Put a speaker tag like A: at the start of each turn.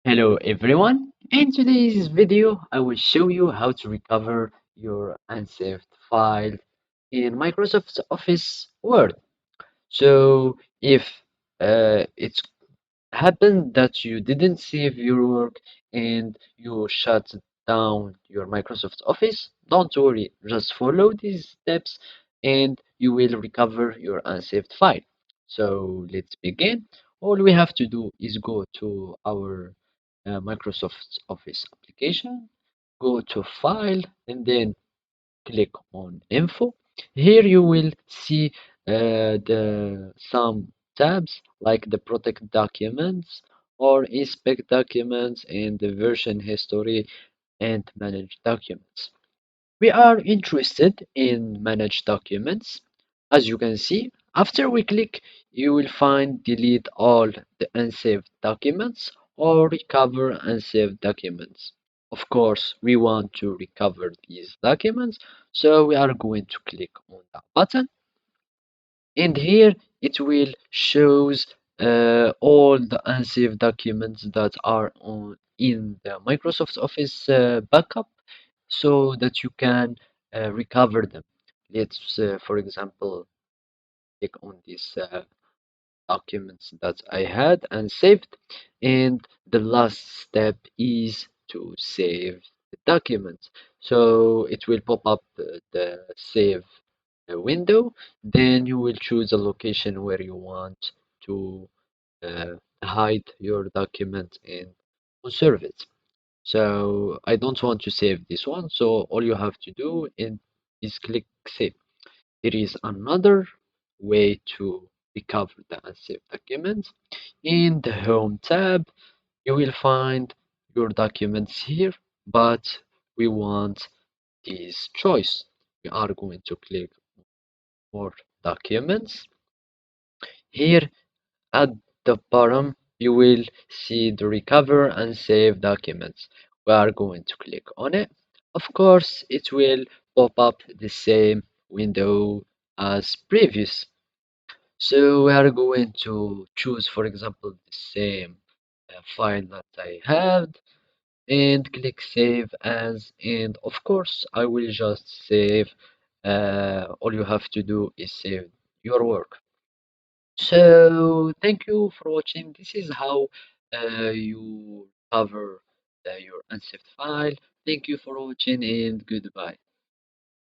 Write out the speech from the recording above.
A: Hello everyone. In today's video, I will show you how to recover your unsaved file in Microsoft Office Word. So if it's happened that you didn't save your work and you shut down your Microsoft Office, don't worry, just follow these steps and you will recover your unsaved file. So let's begin. All we have to do is go to our Microsoft Office application, go to File, and then click on Info. Here you will see the some tabs like the Protect Documents or Inspect Documents and the Version History and Manage Documents. We are interested in Manage Documents. As you can see, after we click, you will find Delete all the unsaved documents or Recover unsaved documents. Of course, we want to recover these documents, so we are going to click on that button, and here it will shows all the unsaved documents that are on in the Microsoft Office backup, so that you can recover them. Let's, for example, click on this documents that I had and saved. And the last step is to save the document. So it will pop up the save window. Then you will choose a location where you want to hide your document and conserve it. So I don't want to save this one. So all you have to do is click save. There is another way to recover the unsaved documents. In the Home tab, you will find your documents here, but we want this choice. We are going to click More Documents. Here at the bottom, you will see the Recover and Save Documents. We are going to click on it. Of course, it will pop up the same window as previous. So we are going to choose, for example, the same file that I had and click save as, and of course I will just save. All you have to do is save your work. So thank you for watching. This is how you cover your unsaved file. Thank you for watching and goodbye.